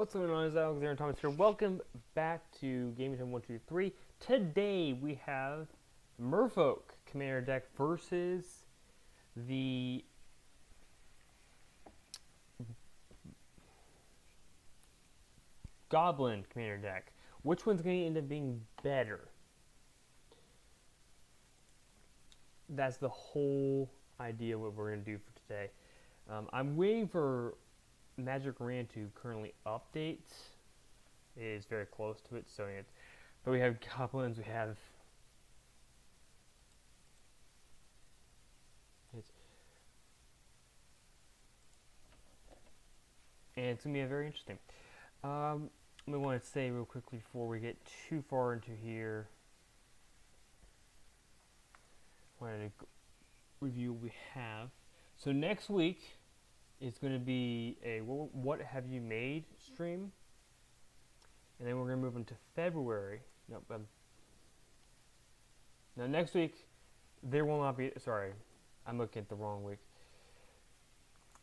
What's going on? It's Alexander Thomas here. Welcome back to Game Time 123. Today we have Merfolk Commander deck versus the Goblin Commander deck. Which one's going to end up being better? That's the whole idea of what we're going to do for today. I'm waiting for Magic Arena to currently update. It is very close to it, so but we have Goblins, we have and it's gonna be very interesting. We want to say real quickly before we get too far into here, I wanted to review what we have. So next week is going to be a what have you made stream, and then we're going to move into February. Now next week there will not be. Sorry, I'm looking at the wrong week.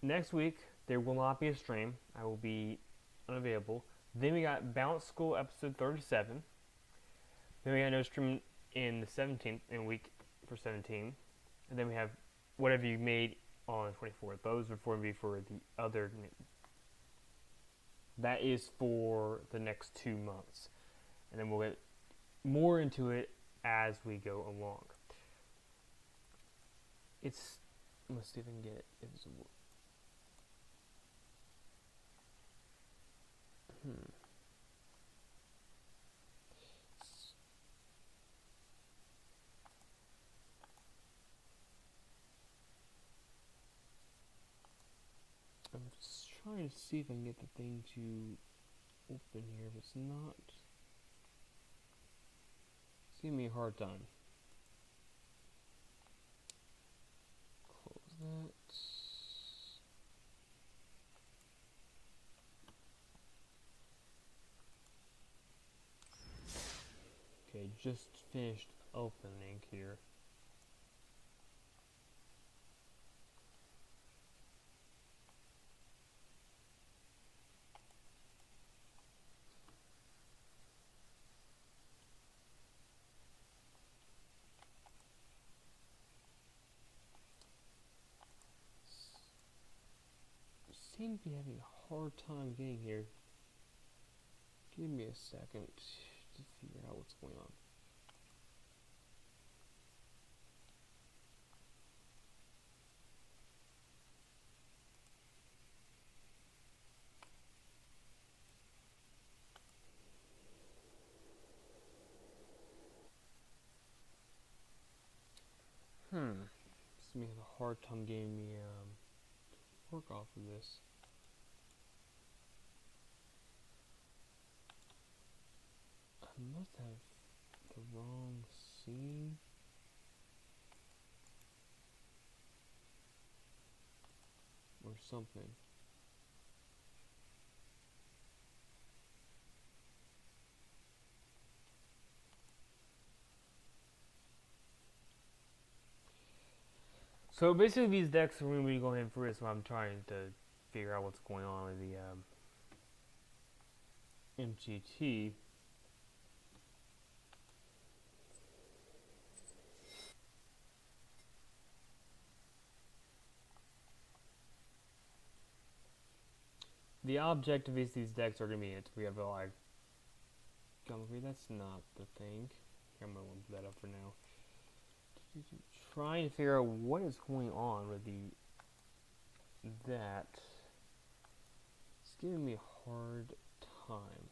Next week there will not be a stream. I will be unavailable. Then we got Balance School episode 37. Then we got no stream in the 17th in week for 17, and then we have whatever you made on the 24th. Those are for me for the other. That is for the next 2 months, and then we'll get more into it as we go along. Let's see if I can get it. I'm just trying to see if I can get the thing to open here, but it's not. It's giving me a hard time. Close that. Okay, just finished opening here. Seem to be having a hard time getting here. Give me a second to figure out what's going on. It's gonna have a hard time getting me work off of this. I must have the wrong scene. Or something. So basically these decks are going to be going through it, so I'm trying to figure out what's going on with the MGT. The objective is these decks are going to be it. We have like that's not the thing. I'm going to lump that up for now. Trying to figure out what is going on with that. It's giving me a hard time.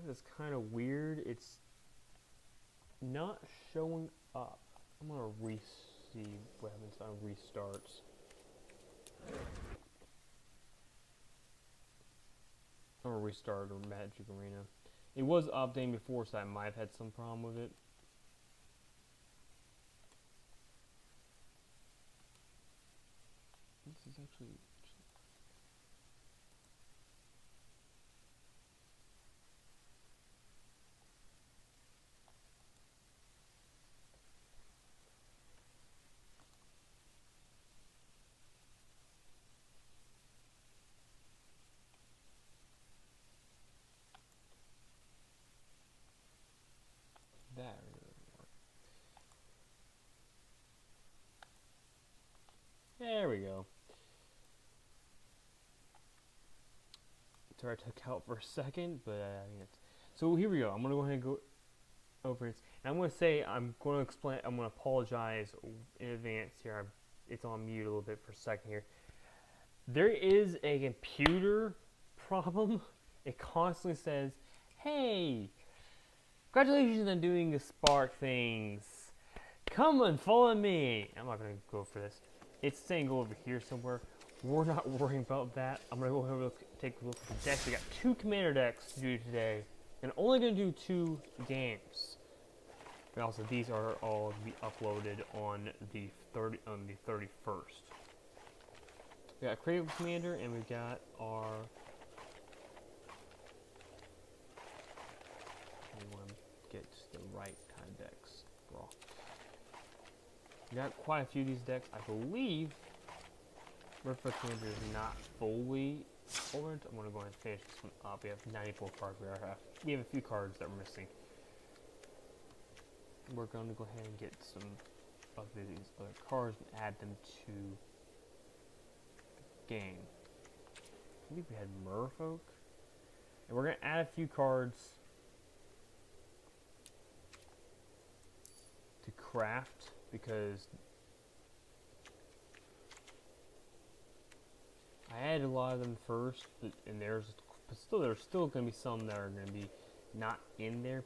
It's kind of weird. It's not showing up. I'm gonna see what happens on restarts. I'm gonna restart or Magic Arena. It was updating before, so I might have had some problem with it. This is actually... That really doesn't work. There we go. Sorry, I took out for a second, but I think it's... So here we go. I'm gonna go ahead and go over it. And I'm gonna say, I'm gonna explain, I'm gonna apologize in advance here. It's on mute a little bit for a second here. There is a computer problem. It constantly says, hey, congratulations on doing the Spark things. Come and follow me. I'm not going to go for this. It's saying go over here somewhere. We're not worrying about that. I'm going to go ahead and take a look at the decks. We got 2 commander decks to do today. And only going to do 2 games. And also, these are all to be uploaded on the 31st. We got Creative Commander, and we got our... I want to get the right kind of decks. Raw. We got quite a few of these decks. I believe Merfolk Commander is not fully ordered. I'm going to go ahead and finish this one up. We have 94 cards. We have a few cards that we're missing. We're going to go ahead and get some of these other cards and add them to the game. I believe we had Merfolk. And we're going to add a few cards to craft because I added a lot of them first, but there's still going to be some that are going to be not in there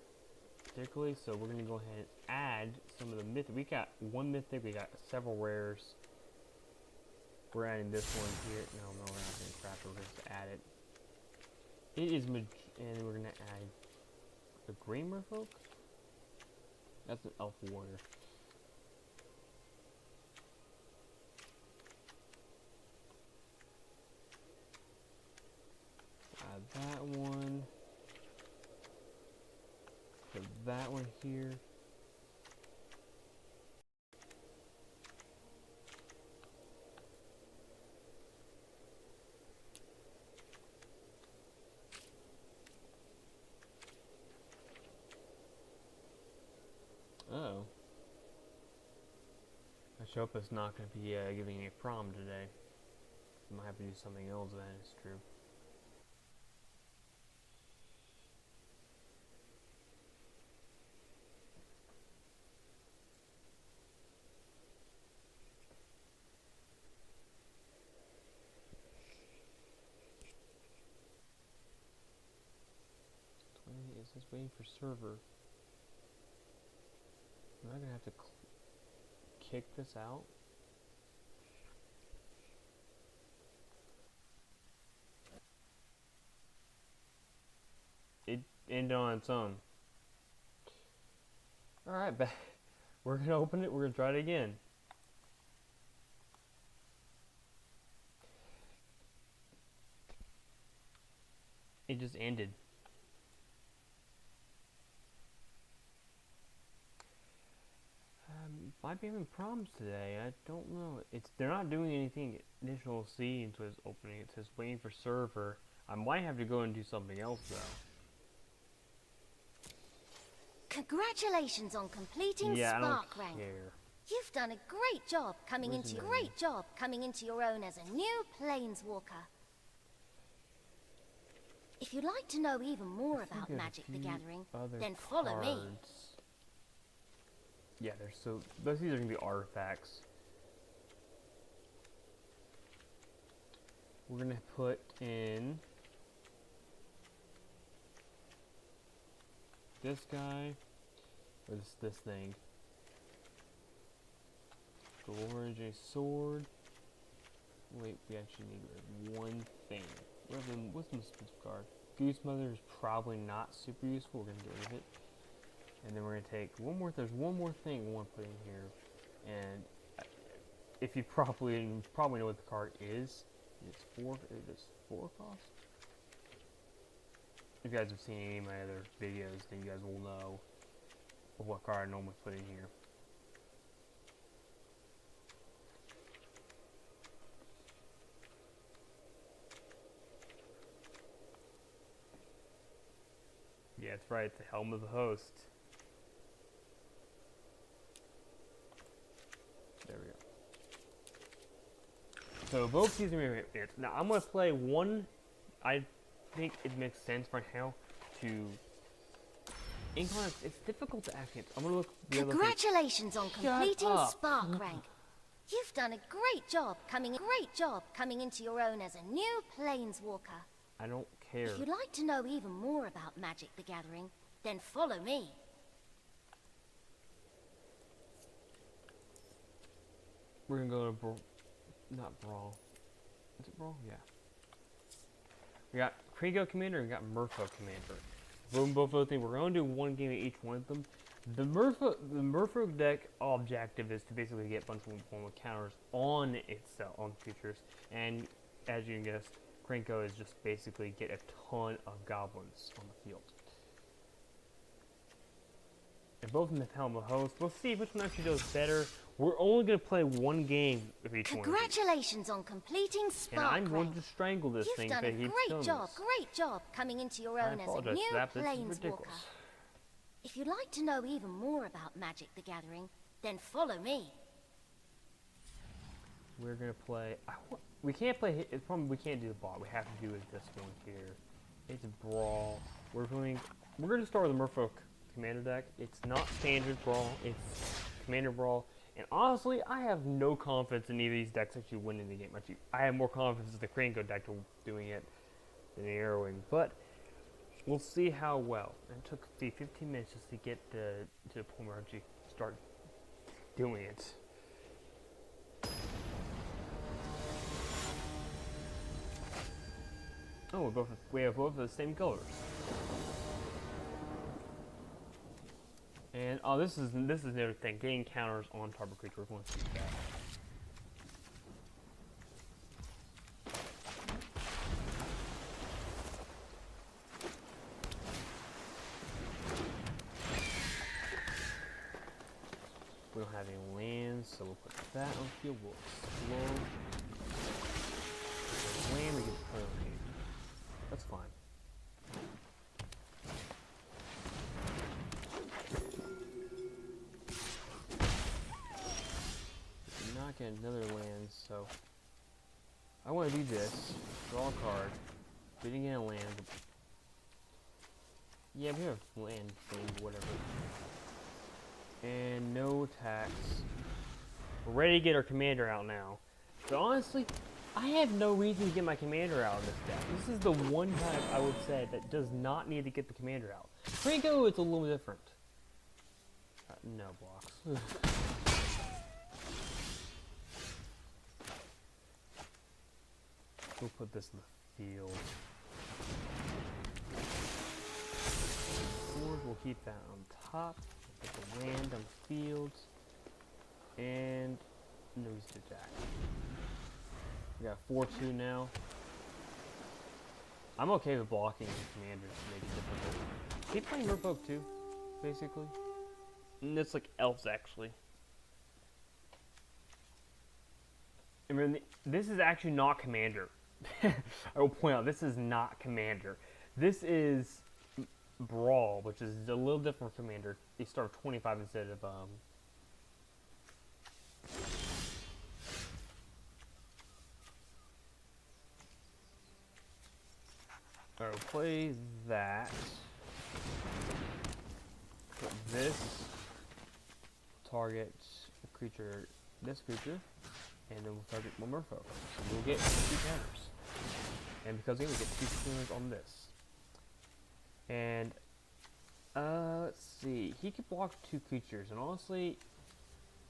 particularly, so we're going to go ahead and add some of the mythic. We got 1 mythic, we got several rares. We're adding this one here. No, we're not going to craft it, we're just add it. It is and we're going to add the green merfolk. That's an elf warrior. Add that one. Put that one here. Uh-oh. I hope it's not going to be giving me a problem today. I might have to do something else, that is true. It says waiting for server. Am I going to have to kick this out? It ended on its own. Alright, we're going to open it. We're going to try it again. It just ended. Might be having problems today. I don't know. They're not doing anything additional. See into its opening. It says waiting for server. I might have to go and do something else though. Congratulations on completing Spark rank. You've done a great job coming into your own as a new Planeswalker. If you'd like to know even more about Magic the Gathering, then follow me. Yeah, these are going to be artifacts. We're going to put in this guy, or this thing. Go orange, a sword. Wait, we actually need one thing. What's the Smith card? Goose Mother is probably not super useful. We're gonna get rid of it. And then we're gonna take one more. There's one more thing we want to put in here, and if you probably know what the card is, it's 4. It is 4 cost. If you guys have seen any of my other videos, then you guys will know what card I normally put in here. Yeah, that's right, the Helm of the Host. There we go. So both these are going to be hits. Now I'm going to play one. I think it makes sense right now to incline. It's difficult to actually. I'm going to look. Congratulations on completing Spark rank. You've done a great job coming into your own as a new Planeswalker. I don't care. If you'd like to know even more about Magic the Gathering, then follow me. We're gonna go to not Brawl. Is it Brawl? Yeah. We got Kringo Commander and we got Merfolk Commander. Both of things. We're gonna do one game of each one of them. The Merfolk deck objective is to basically get a bunch of counters on itself, on creatures, and as you can guess, Krinko is just basically get a ton of goblins on the field. And both in the Helm of the Host. We'll see which one actually does better. We're only going to play one game of each one. Congratulations on completing Spark. And I'm going to strangle this thing. You've done a great job coming into your own as a new Planeswalker. If you'd like to know even more about Magic the Gathering, then follow me. We're going to play... we can't play... we can't do the bot. We have to do this one here. It's Brawl. We're going to start with the Merfolk Commander deck. It's not standard Brawl. It's Commander Brawl. And honestly, I have no confidence in either of these decks actually winning the game. Actually, I have more confidence in the Kringo deck doing it than the Arrowing. But we'll see how well. It took 15 minutes just to get to the point where I actually start doing it. Oh, we have both of the same colors. And this is another thing. Getting counters on target creature. We're going to see that. We don't have any lands, so we'll put that on the field. We'll explode. Land, we get to play on here. That's fine. Not get another land, so I want to do this. Draw a card. We didn't get a land. Yeah, we have land thing, whatever. And no attacks. We're ready to get our commander out now. But honestly, I have no reason to get my commander out of this deck. This is the one time I would say that does not need to get the commander out. Kringo, it's a little different. No blocks. We'll put this in the field. We'll keep that on top. Put the land on the field. And nose to attack. We got 4-2 now. I'm okay with blocking the commanders to make it difficult. Keep playing Merfolk too, basically. And it's like elves actually. I mean, this is actually not commander. I will point out, this is not commander. This is Brawl, which is a little different from commander. They start with 25 instead of Alright, we'll play that. Put this target creature, this creature, and then we'll target one Merfolk. So we'll get 2 counters. And because we get 2 counters on this. And let's see. He could block 2 creatures, and honestly,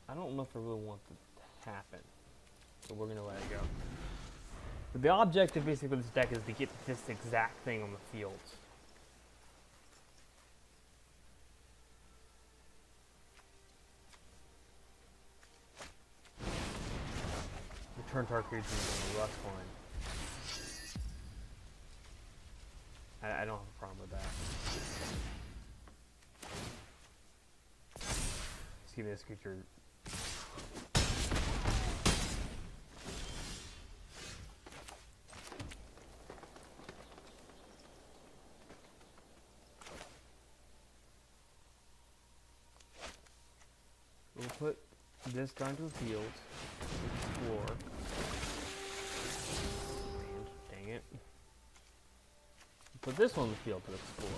I don't know if I really want that to happen. So we're gonna let it go. But the objective basically of this deck is to get this exact thing on the field. Return target creatures in the rust line. I don't have a problem with that. Let's give me this creature. We'll put this guy into the field. Explore. And, dang it. Put this one in the field to explore.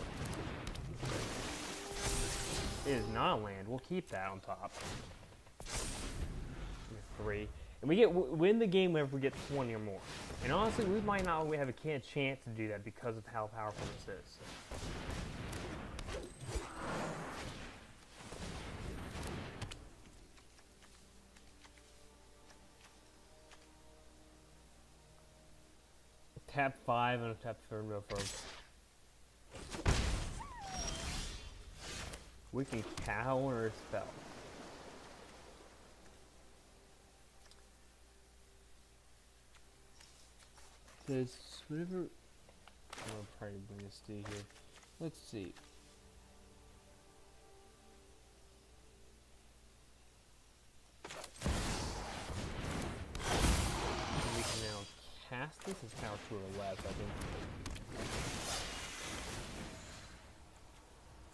It is not a land. We'll keep that on top. 3. And we get win the game whenever we get 20 or more. And honestly, we might not have a chance to do that because of how powerful this is. Tap 5 and a tap 3rd Merfolk. We can counter spell. Says whatever. I'll probably bring this to here. Let's see. We can now cast this as power 2 or less, I think.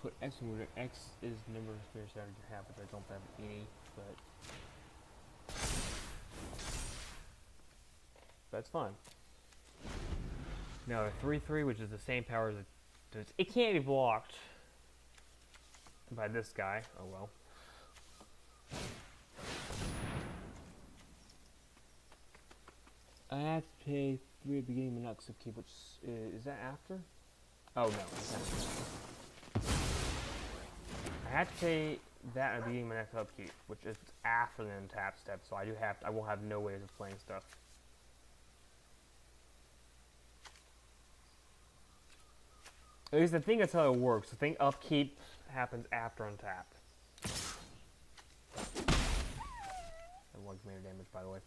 Put X in order. X is the number of spirits that you have, which I don't have any, but that's fine. Now a 3/3, which is the same power as it can't be blocked by this guy. Oh well. I have to pay 3 at the beginning of the next upkeep, which is that after? Oh no. I have to pay that at the beginning of my next upkeep, which is after the untap step, so I won't have no ways of playing stuff. At least I think that's how it works. I think upkeep happens after untap. And 1 commander damage, by the way.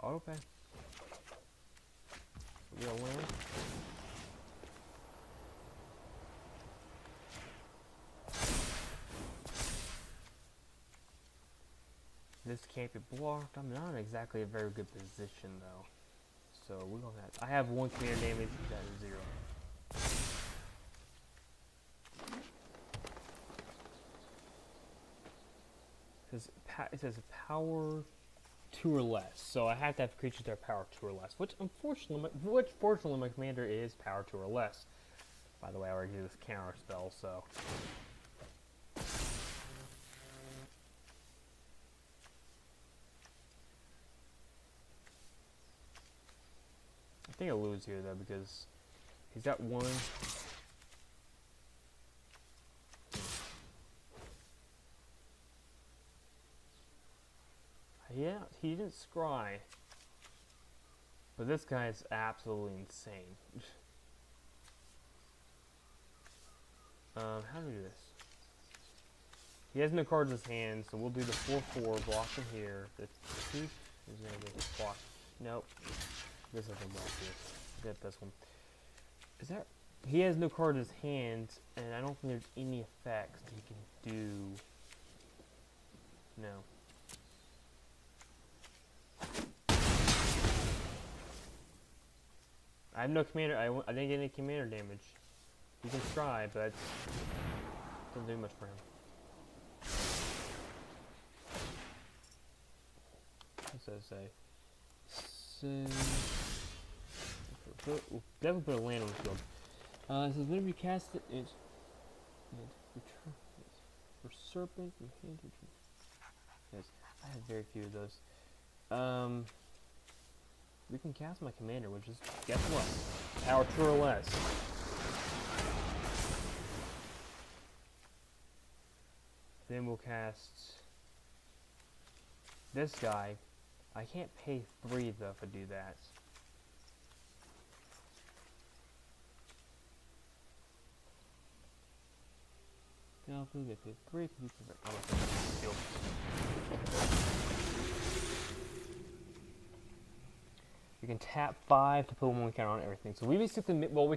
Autopay. Real land. This can't be blocked. I'm not in exactly a very good position though. So we're gonna have. I have 1 commander damage, that is 0. It says power 2 or less, so I have to have creatures that are power 2 or less, which fortunately my commander is power 2 or less. By the way, I already do this counter spell, so. I think I'll lose here though because he's got 1. Yeah, he didn't scry. But this guy is absolutely insane. How do we do this? He has no cards in his hand, so we'll do the 4/4 blocking here. The 2 is gonna get blocked. Nope. This doesn't block this. Get this one. Is that? He has no cards in his hand, and I don't think there's any effects that he can do. No. I have no commander. I didn't get any commander damage. He can try, but doesn't do much for him. What does that say? We'll definitely put a land on the field. It says whenever you cast it, it's return for serpent. Yes, I have very few of those. We can cast my commander, which is, guess what? Power 2 or less. Then we'll cast This guy, I can't pay 3 though if I do that. No, please get paid 3. You can tap 5 to put 1 counter on everything. So we basically, well, we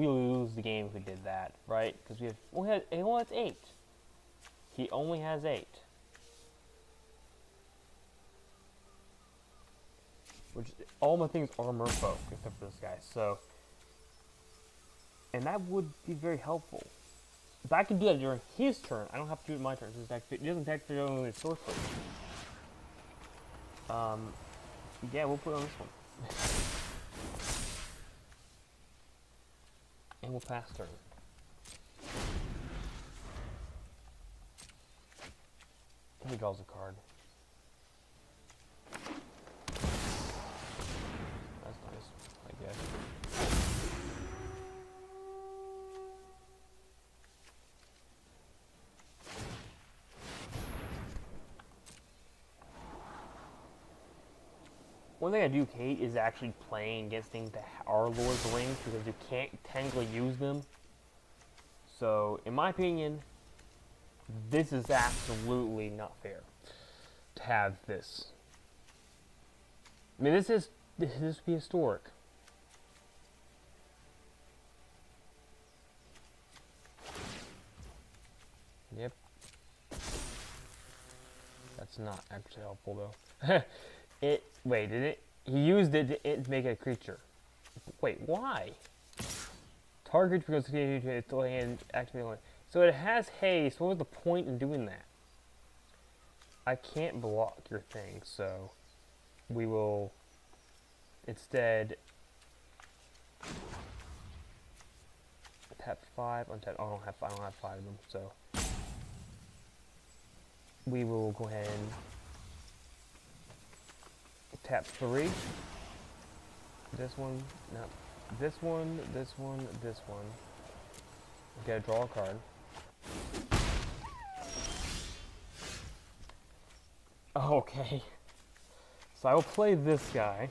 lose the game if we did that, right? Because he only has 8. He only has 8. Which, all my things are Merfolk, except for this guy, so. And that would be very helpful. If I can do that during his turn, I don't have to do it my turn. It doesn't activate only the sorcery. Yeah, we'll put it on this one. And we'll pass turn. He draws a card. That's nice, I guess. One thing I do hate is actually playing against things that are Lord of the Rings because you can't technically use them. So, in my opinion, this is absolutely not fair to have this. I mean, this would be historic. Yep. That's not actually helpful though. Wait, did it? He used it to make a creature. Wait, why? Target goes to its hand, activate. So it has haste. What was the point in doing that? I can't block your thing, so we will instead tap 5, untap. Oh, I don't have 5 of them, so we will go ahead and tap 3. This one, no. This one, this one, this one. We gotta draw a card. Okay. So I will play this guy.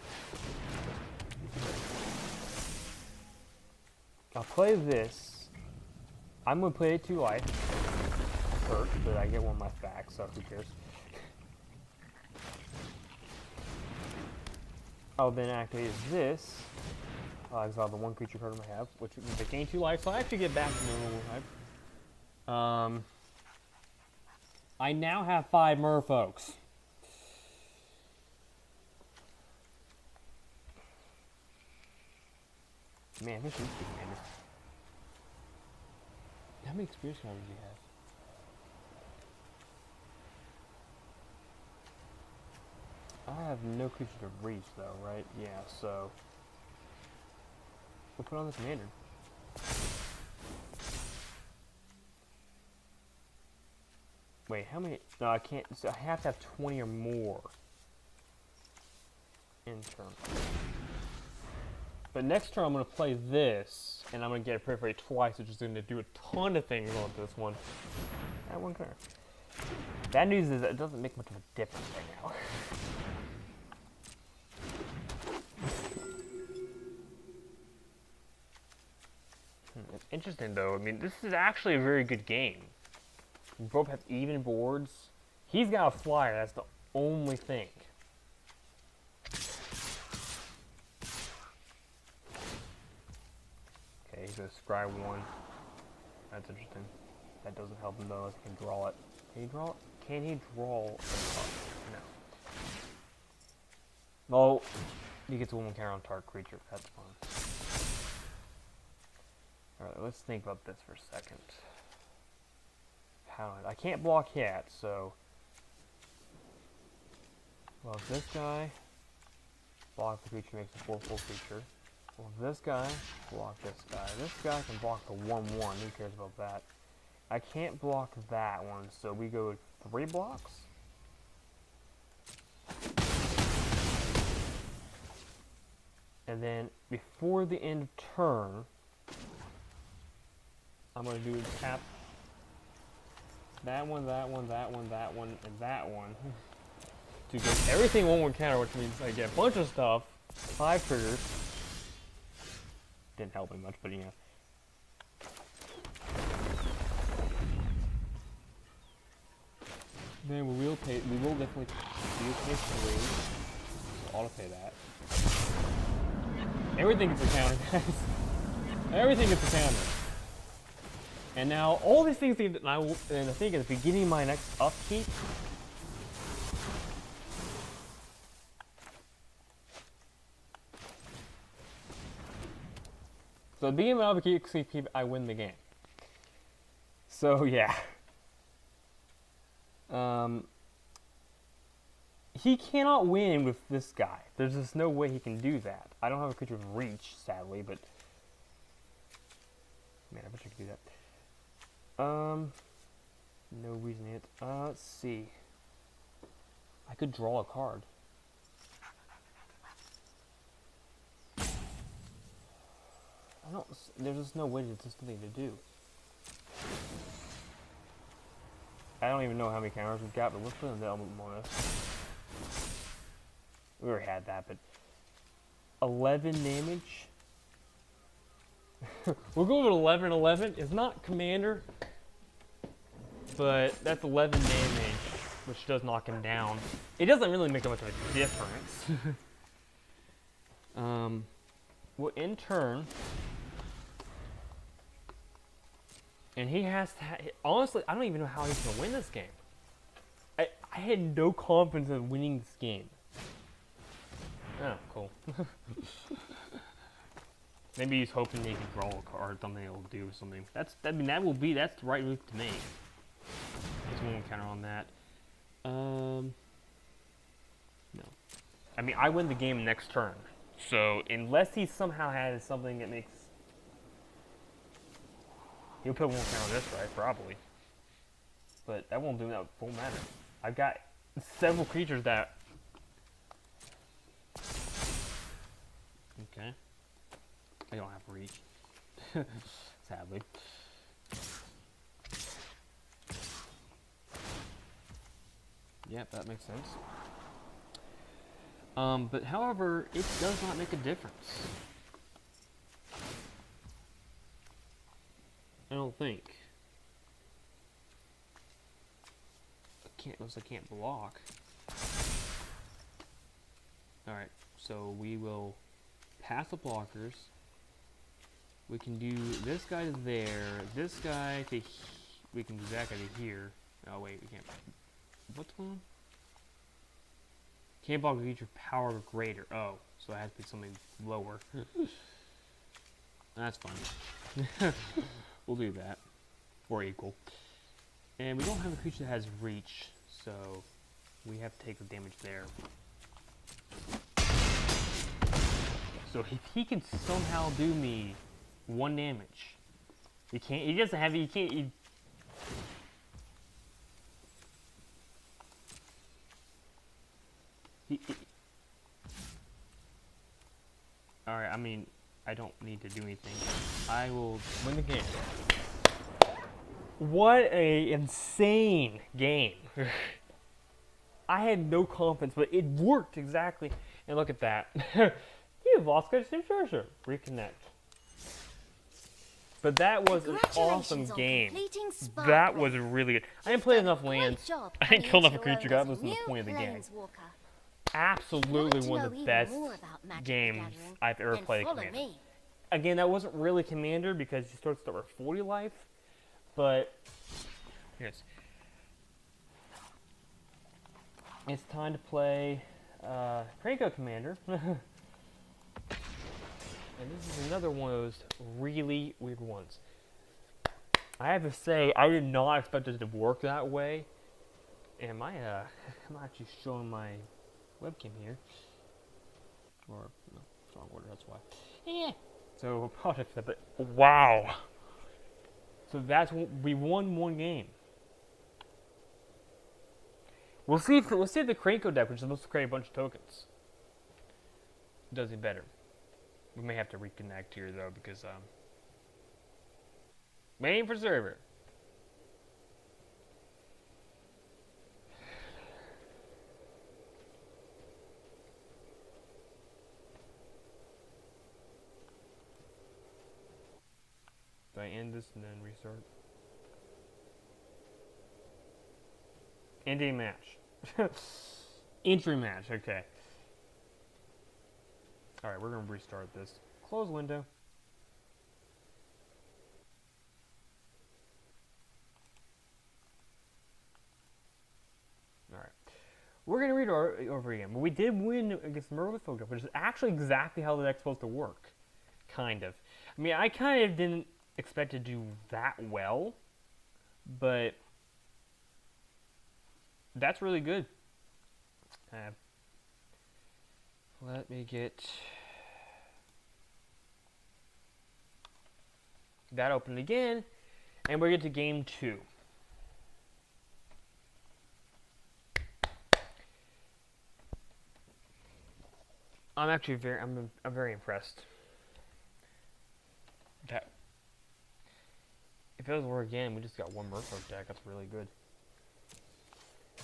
I'll play this. I'm gonna play it 2 life. First, but I get 1 life back, so who cares? I'll then activate this. I'll exile the 1 creature card I have, which means I gain 2 life, so I actually get back to normal life. I now have 5 Merfolks. Man, this is good, man. How many experience cards do you have? I have no creature to reach, though, right? Yeah, so we'll put on this commander. Wait, how many? No, I can't. So I have to have 20 or more in turn. But next turn I'm going to play this, and I'm going to get a periphery twice, which is going to do a ton of things on this one. At 1 turn. Bad news is that it doesn't make much of a difference right now. It's interesting though. I mean, this is actually a very good game. We both have even boards. He's got a flyer. That's the only thing. Okay, he's gonna scry 1. That's interesting. That doesn't help him though, unless he can draw it. Can he draw it? Can he draw a card? No. Well, he gets 1 counter on target creature. That's fine. Alright, let's think about this for a second. I can't block yet, so. Well, if this guy block the creature makes a 4/4 creature. Well, if this guy block this guy. This guy can block the 1/1. Who cares about that? I can't block that one, so we go 3 blocks. And then before the end of turn, I'm going to do tap that one, that one, that one, that one, and that one. to get everything in one counter, which means I get a bunch of stuff, 5 triggers. Didn't help me much, but you know. Then we will definitely pay 3. So auto pay that. Everything gets a counter, guys. Everything gets a counter. And now all these things, and I think at the beginning of my next upkeep, so at the beginning of my upkeep, I win the game. So yeah. He cannot win with this guy. There's just no way he can do that. I don't have a creature with reach, sadly, but man, I wish I could do that. No reason yet. Let's see. I could draw a card. There's just no way there's something to do. I don't even know how many counters we've got, but let's put in the element bonus. We already had that, but 11 damage. We'll go with 11. It's not commander, but that's 11 damage, which does knock him down. It doesn't really make much of a difference. Well, in turn, and he has to. Honestly, I don't even know how he's gonna win this game. I had no confidence in winning this game. Oh, cool. Maybe he's hoping he can draw a card, something he'll do something. That's the right move to make. Just one counter on that. No. I mean, I win the game next turn. So unless he somehow has something that makes, he'll put one counter on this, right? Probably. But that won't matter. I've got several creatures that. Okay. I don't have reach. Sadly. Yep, that makes sense. But however, it does not make a difference. I don't think. I can't block. Alright, so we will pass the blockers. We can do this guy to there, this guy to we can do that guy to here. Oh wait, we can't. What's going on? Can't block a creature power greater. Oh, so it has to be something lower. That's fine. We'll do that. Or equal. And we don't have a creature that has reach, so we have to take the damage there. So if he can somehow do me 1 damage, he doesn't have, alright, I mean, I don't need to do anything. I will win the game. What a insane game. I had no confidence, but it worked exactly. And look at that. You've lost sure. Reconnect. But that was an awesome game. That was really good. I didn't play enough lands. I didn't kill enough creature. That was the point of the game. Absolutely one of the best games I've ever played. Commander. Again, that wasn't really Commander because you start with 40 life. But yes, it's time to play Krenko Commander. And this is another one of those really weird ones. I have to say, I did not expect it to work that way. And I'm actually showing my webcam here. Or, no, it's wrong order, that's why. Yeah. So, but wow. So we won 1 game. We'll see if the Krenko deck, which is supposed to create a bunch of tokens, does it better. We may have to reconnect here though because waiting for server. Do I end this and then restart? Ending match. Entry match, okay. Alright, we're going to restart this. Close window. Alright. We're going to read over again. But we did win against Merfolk, which is actually exactly how the deck's supposed to work. Kind of. I mean, I kind of didn't expect to do that well. But that's really good. Let me get that open again, and we're get to game 2. I'm actually I'm very impressed. That if it was war again, we just got one Merfolk deck. That's really good.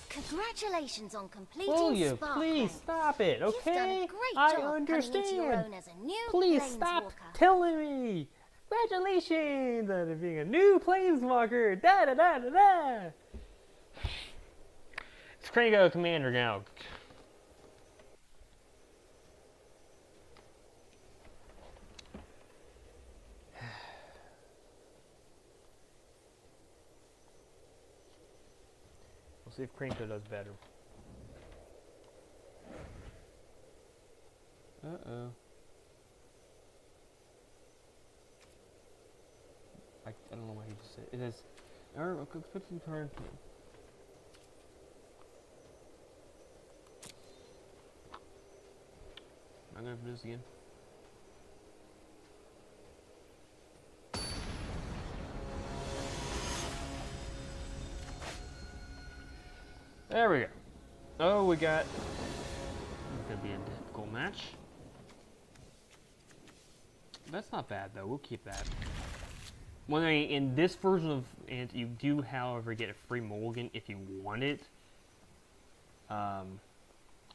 Congratulations on completing Will you Sparkling. please stop it, okay? You've done a great I job understand. coming into your own as a new Please stop Planeswalker. telling me. Congratulations on being a new Planeswalker. Da da da da da. It's Krango Commander now. We'll see if Kranko does better. Uh-oh. I don't know what he just said. It says, put some turn. I'm gonna do this again. There we go. Oh, we got. It's gonna be a difficult match. That's not bad though. We'll keep that. Well, in this version of Ant, you do, however, get a free mulligan if you want it.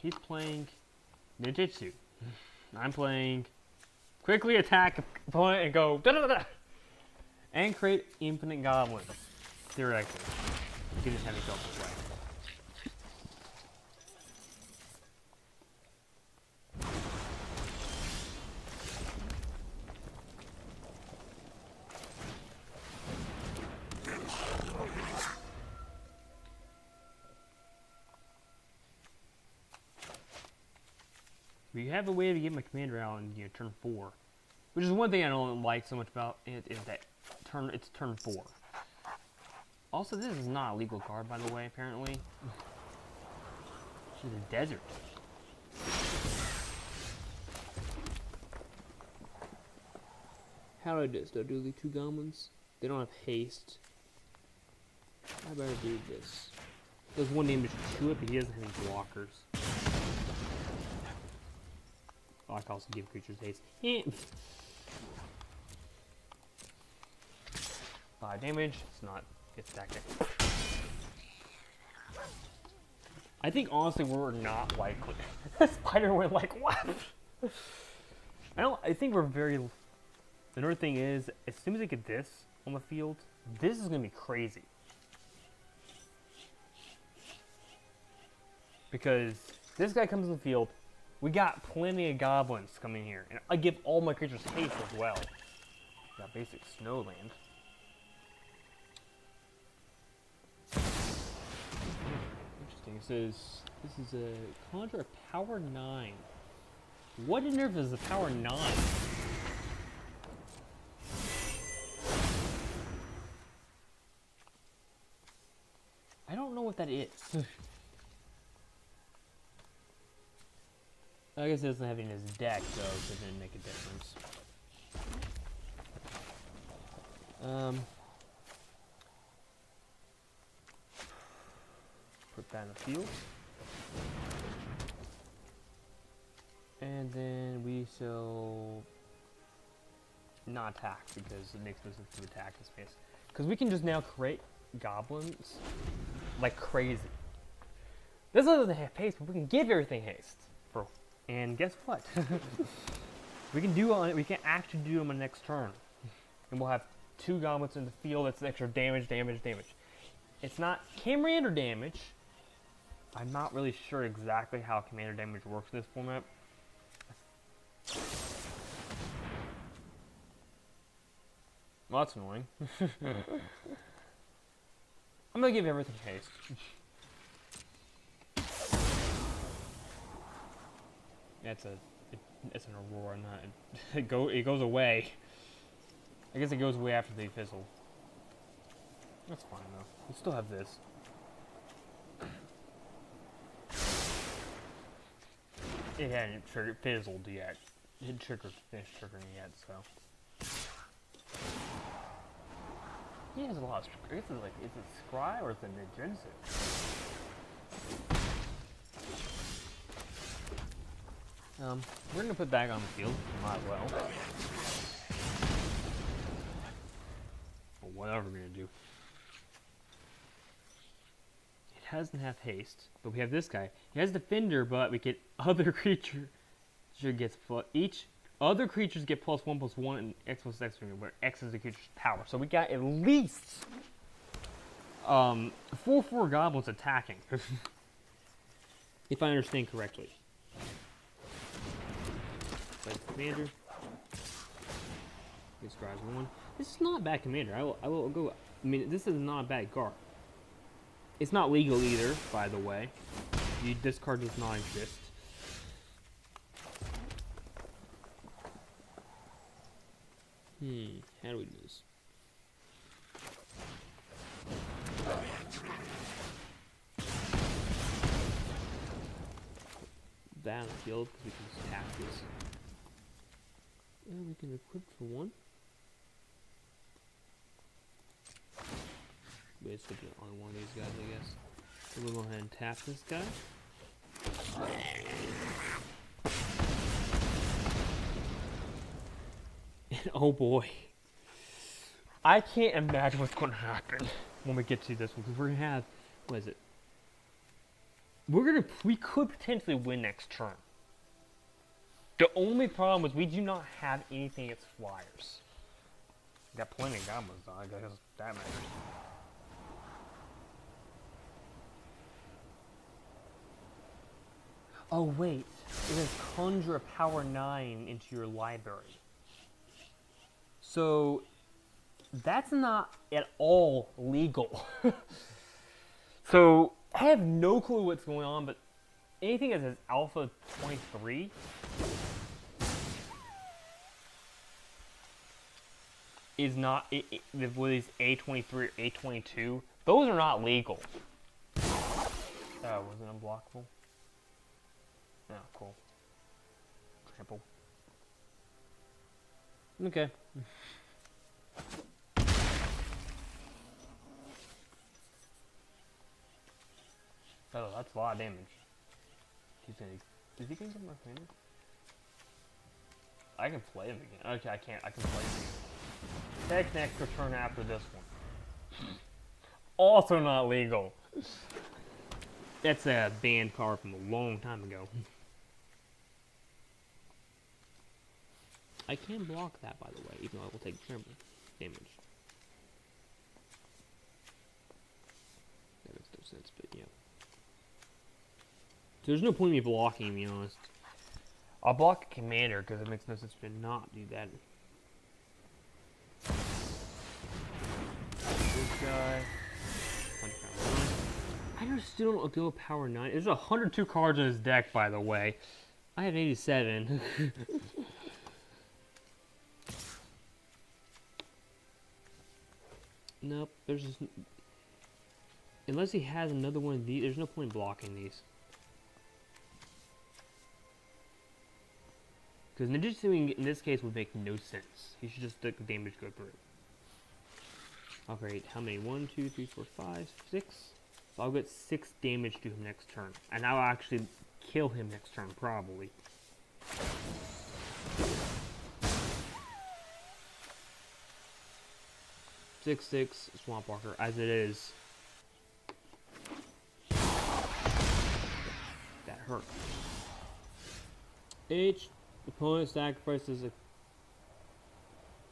He's playing Ninjutsu. I'm playing quickly attack opponent and go da da da, and create infinite goblins. Theoretically, you can just have it go this way. We have a way to get my commander out in turn 4, which is one thing I don't like so much about it is that it's turn 4. Also, this is not a legal card, by the way. Apparently, it's a desert. How do I do this? Do I do the 2 goblins? They don't have haste. I better do this. There's one damage to it, but he doesn't have any blockers. Oh, I can also give creatures haste. 5 damage. It's not. It's tactic. I think honestly we're not likely. Spider went like what? I think we're very. Another thing is, as soon as I get this on the field, this is gonna be crazy. Because this guy comes in the field. We got plenty of goblins coming here, and I give all my creatures haste as well. Got basic snowland. Interesting. It says this is a conjure power 9. What in earth is a power 9? I don't know what that is. I guess he doesn't have it in his deck, though, so it didn't make a difference. Put that in the field. And then we shall not attack, because it makes no sense to attack this space. Because we can just now create goblins like crazy. This doesn't have haste, but we can give everything haste. And guess what? we can actually do them on the next turn. And we'll have 2 goblins in the field. That's extra damage. It's not commander damage. I'm not really sure exactly how commander damage works in this format. Well, that's annoying. I'm gonna give everything haste. It's an aurora, not it goes away. I guess it goes away after they fizzle. That's fine though. We still have this. It hadn't fizzled yet. It hadn't finished triggering yet, so. He has a lot of. I guess it's like, is it Scry or is it Nijinsu? We're gonna put back on the field. Might as well. Or whatever we're gonna do. It doesn't have haste, but we have this guy. He has defender, but we get other creature. Gets each. Other creatures get +1/+1 and X+X, where X is the creature's power. So we got at least 4/4 goblins attacking, if I understand correctly. Play commander. This guy's 1. This is not a bad commander. I will go. I mean, this is not a bad card. It's not legal either, by the way. This card does not exist. How do we do this? That on the field, because we can just tap this. And we can equip for 1. Basically on one of these guys, I guess. So we'll go ahead and tap this guy. And oh boy, I can't imagine what's going to happen when we get to this one, because we're going to have, what is it? We could potentially win next turn. The only problem is we do not have anything against flyers. We got plenty of goblins though, I guess that matters. Oh wait, it says conjure a power 9 into your library. So, that's not at all legal. So, I have no clue what's going on, but anything that says Alpha 23 is not, with these A23 or A22, those are not legal. Oh, was it unblockable? Oh, cool. Trample. Okay. Oh, that's a lot of damage. Is he gonna get my commander? I can play him again. Okay, I can't. I can play him again. Take an extra turn after this one. Also not legal. That's a banned card from a long time ago. I can block that, by the way, even though I will take trembling damage. That makes no sense, but yeah. So there's no point in me blocking, to be honest. I'll block a commander because it makes no sense to not do that. This guy. I just still don't go power 9. There's 102 cards in his deck, by the way. I have 87. Nope, there's just... Unless he has another one of these, there's no point in blocking these. Because Ninjutsu in this case would make no sense. He should just let the damage go through. Okay, how many? 1, 2, 3, 4, 5, 6? So I'll get 6 damage to him next turn. And I'll actually kill him next turn, probably. Six, 6, Swamp Walker, as it is. That hurt. H, opponent sacrifices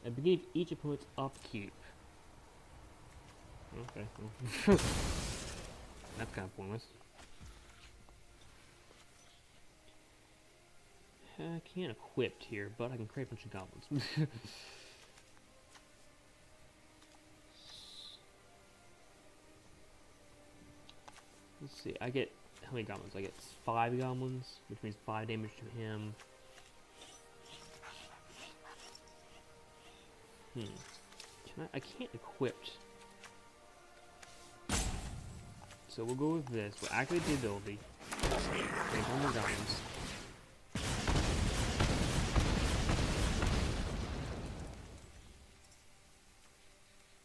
a At the beginning of each opponent's upkeep. Okay. That's kind of pointless. I can't equip here, but I can create a bunch of goblins. Let's see, I get, how many goblins? I get 5 goblins, which means 5 damage to him. I can't equip. So we'll go with this. We'll activate the ability. Make 1 more goblins.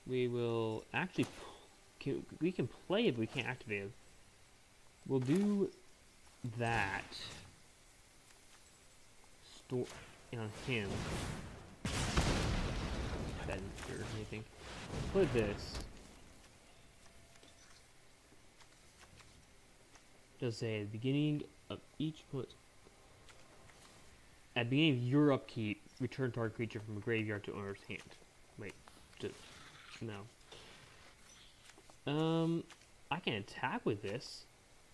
We will actually, we can play it, but we can't activate it. We'll do that. Store on him. That didn't do anything. Put this. Just say at the beginning of each put. At the beginning of your upkeep, return target creature from a graveyard to owner's hand. Wait, just no. I can attack with this.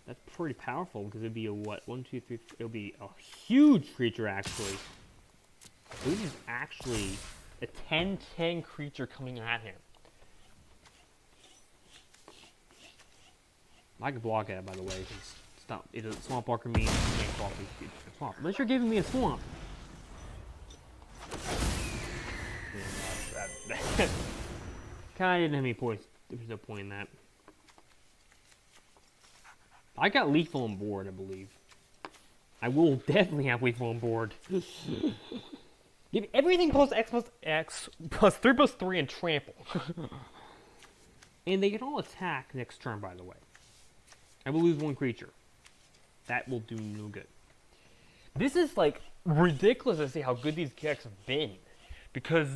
That's pretty powerful because it'd be a what? 1, 2, 3. It'll be a huge creature actually. This is actually a 10/10 creature coming at him. I can block it, by the way, because stop. It a swamp walker means you can't block these swamp. Unless you're giving me a swamp. Kinda didn't have any points. There was no point in that. I got lethal on board, I believe. I will definitely have lethal on board. Give everything plus X plus X plus 3 plus 3 and trample. And they can all attack next turn, by the way. I will lose 1 creature. That will do no good. This is like ridiculous to see how good these decks have been. Because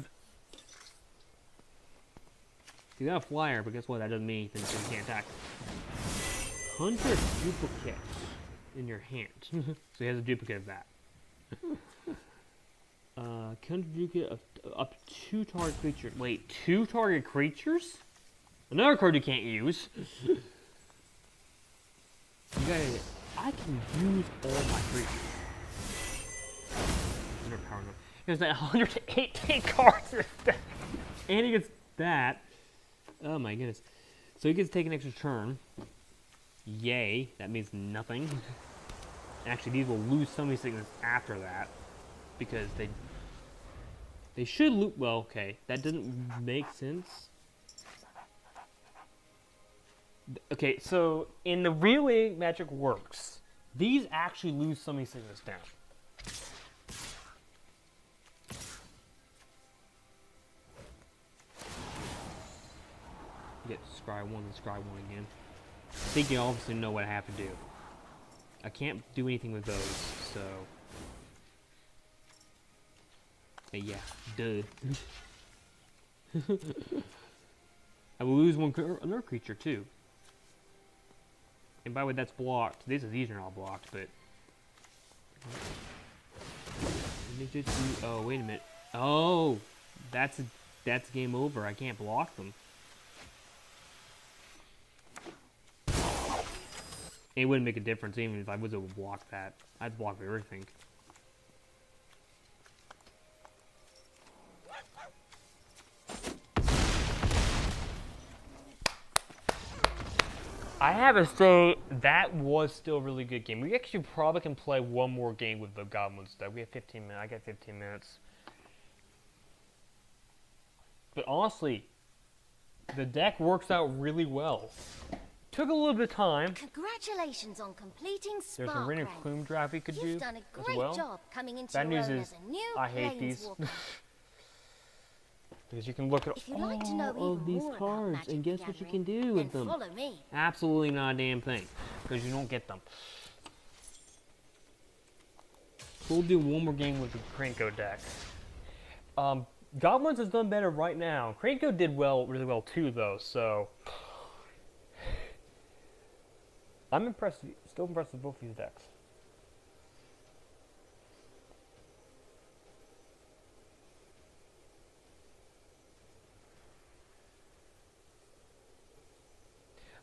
you got a flyer, but guess what? That doesn't mean anything, so you can't attack. 100 duplicates in your hand. So he has a duplicate of that. Counter duplicate of up to 2 target creatures. Wait, 2 target creatures? Another card you can't use. You gotta. I can use all my creatures. Underpower no. There's that 118 cards in his deck. And he gets that. Oh my goodness. So he gets to take an extra turn. Yay. That means nothing. Actually, these will lose some of these things after that. Because they should lose. Well, okay. That doesn't make sense. Okay, so in the real way Magic works, these actually lose some of these things down. Get scry 1 and scry 1 again. I think you obviously know what I have to do. I can't do anything with those, so. Yeah, duh. I will lose another creature too. And by the way, that's blocked. These are not blocked, but. Oh, wait a minute. Oh, that's game over. I can't block them. It wouldn't make a difference even if I was able to block that. I'd block everything. I have to say, that was still a really good game. We actually probably can play one more game with the Goblins, though. We have 15 minutes. I got 15 minutes. But honestly, the deck works out really well. Took a little bit of time. Congratulations on completing Spark. There's a Rain of Plume draft we could do. You've done a great job coming into Bad your news own is, as a new I hate these. Because you can look at all of these cards and guess what you can do with them. Follow me. Absolutely not a damn thing. Because you don't get them. We'll do one more game with the Krenko deck. Goblins has done better right now. Krenko did really well too, though, so. I'm impressed, still impressed with both these decks.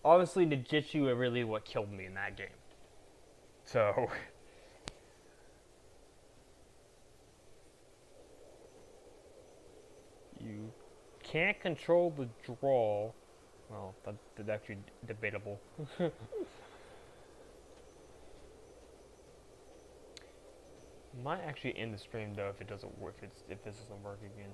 obviously Nijitsu are really what killed me in that game. So you can't control the draw. Well, that's actually debatable. Might actually end the stream though if it doesn't work. If this doesn't work again.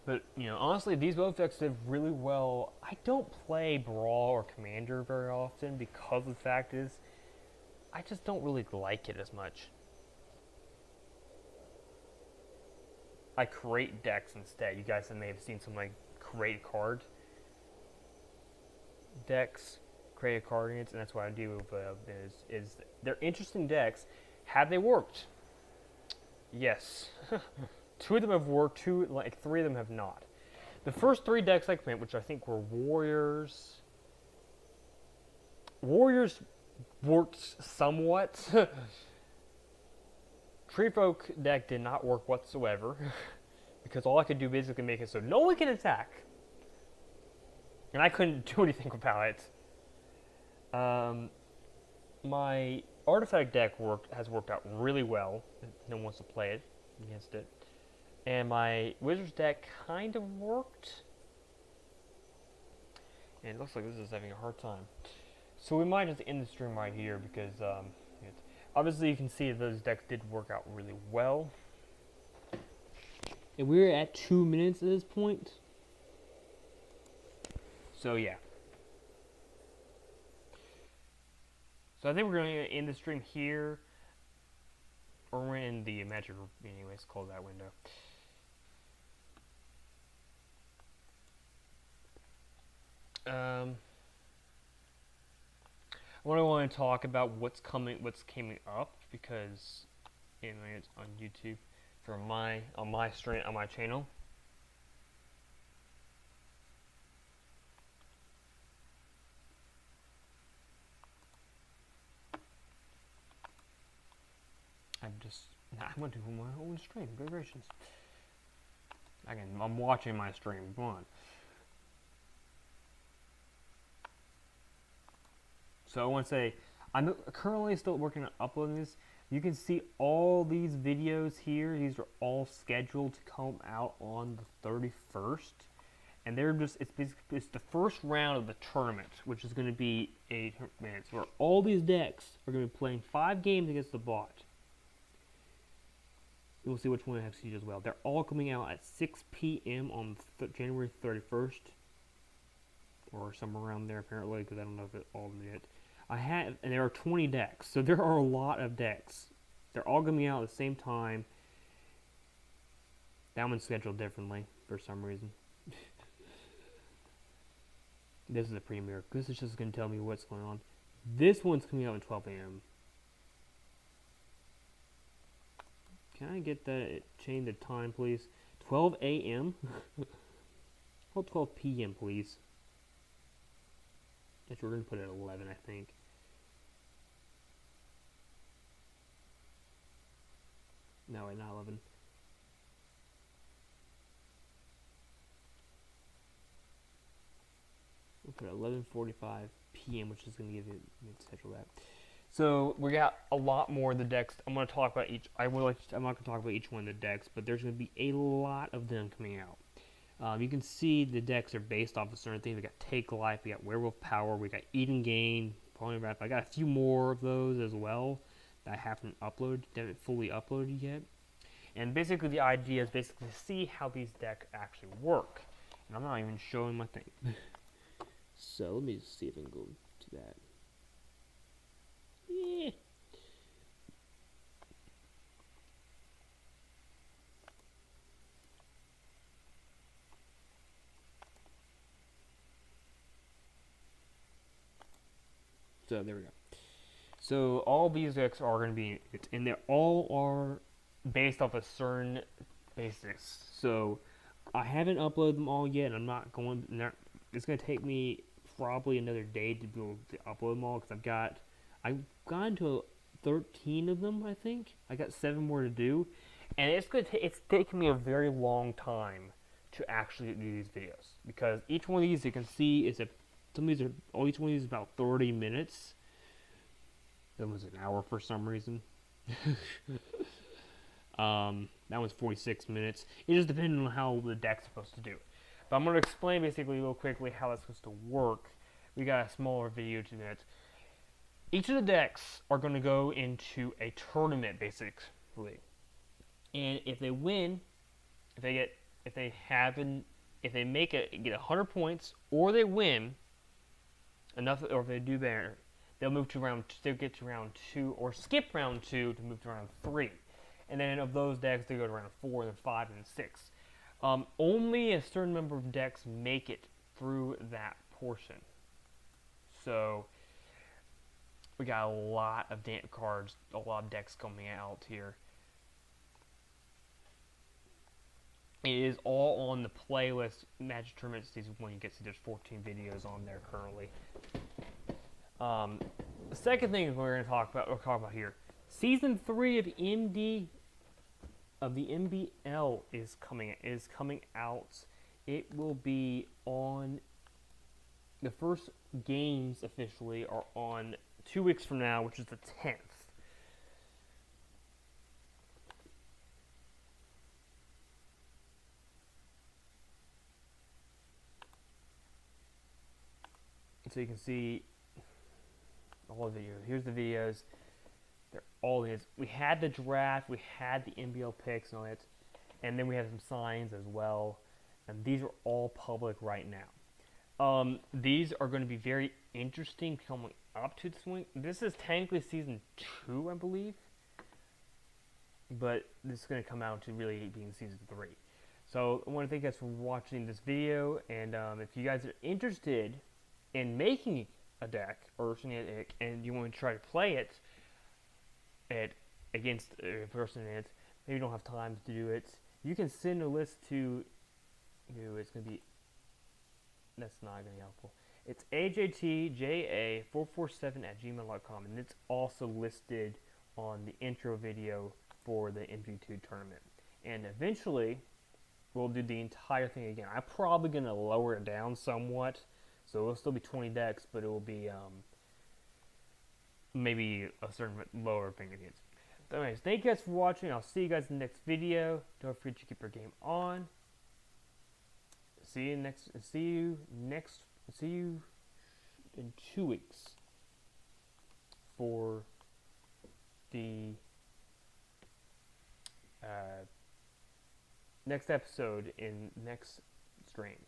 But you know, honestly, these both decks did really well. I don't play Brawl or Commander very often because the fact is, I just don't really like it as much. I create decks instead. You guys may have seen some like create card decks, create a card units, and that's what I do with is they're interesting decks. Have they worked? Yes. 2 of them have worked, 3 of them have not. The first 3 decks I played, which I think were Warriors. Warriors worked somewhat. Tree Folk deck did not work whatsoever. Because all I could do basically make it so no one can attack. And I couldn't do anything about it. My Artifact deck has worked out really well. No one wants to play it against it. And my Wizards deck kind of worked. And it looks like this is having a hard time. So we might just end the stream right here because obviously you can see those decks did work out really well. And we're at 2 minutes at this point. So yeah. So I think we're going to end the stream here. Or we're in the Magic, anyways, close that window. I want to talk about what's coming up because anyway, it's on YouTube for on my stream on my channel. I'm going to do my own stream. Good gracious! I'm watching my stream. Come on. So I want to say, I'm currently still working on uploading this. You can see all these videos here. These are all scheduled to come out on the 31st. And they're it's the first round of the tournament, which is going to be 8 minutes, where all these decks are going to be playing 5 games against the bot. We'll see which one I have siege as well. They're all coming out at 6 p.m. on January 31st. Or somewhere around there, apparently, because I don't know if it's all in it. And there are 20 decks, so there are a lot of decks. They're all going to be out at the same time. That one's scheduled differently, for some reason. This is a premiere. This is just going to tell me what's going on. This one's coming out at 12 a.m. Can I get that change the time, please? 12 a.m.? Well, 12 p.m., please. Actually, we're going to put it at 11, I think. No, wait, not 11. We'll put it 11:45 p.m., which is going to give you schedule that. So we got a lot more of the decks. I'm going to talk about each. I'm not going to talk about each one of the decks, but there's going to be a lot of them coming out. You can see the decks are based off of certain things. We got Take Life, we got Werewolf Power, we got Eat and Gain, Polywrap. I got a few more of those as well that I haven't fully uploaded yet. And basically the idea is basically to see how these decks actually work. And I'm not even showing my thing. So let me just see if I can go to that. Yeah. So there we go. So all these decks are going to be, and they all are based off of certain basics. So I haven't uploaded them all yet. And I'm not going. It's going to take me probably another day to be able to upload them all because I've gone to 13 of them. I think I got 7 more to do, and it's taken me a very long time to actually do these videos, because each one of these you can see is each one of these is about 30 minutes. That was an hour for some reason. That was 46 minutes. It just depends on how the deck's supposed to do it. But I'm going to explain basically real quickly how that's supposed to work. We got a smaller video to it. Each of the decks are going to go into a tournament basically, and if they win, if they make it, get 100 points, or they win enough, or if they do better, they'll move to they'll get to round 2, or skip round 2 to move to round 3. And then of those decks, they go to round 4, then 5, and 6. Only a certain number of decks make it through that portion. So we got a lot of cards, a lot of decks coming out here. It is all on the playlist, Magic Tournament Season 1. You can see there's 14 videos on there currently. The second thing we're going to talk about here, Season 3 of the MBL is coming out. It will be on, the first games officially are on 2 weeks from now, which is the 10th. So you can see all the videos. Here's the videos. They're all these. We had the draft, we had the NBL picks and all that, and then we have some signs as well. And these are all public right now. These are going to be very interesting coming up to this point. This is technically Season 2, I believe, but this is going to come out to really being Season 3. So I want to thank you guys for watching this video, and if you guys are interested in making a deck or something, and you want to try to play it against a person in it, maybe you don't have time to do it, you can send a list to, it's going to be, that's not going to be helpful. It's ajtja447@gmail.com, and it's also listed on the intro video for the MG2 tournament. And eventually, we'll do the entire thing again. I'm probably going to lower it down somewhat, so it'll still be 20 decks, but it will be maybe a certain lower thing against. But anyways, thank you guys for watching. I'll see you guys in the next video. Don't forget to keep your game on. See you in 2 weeks for the next episode in next stream.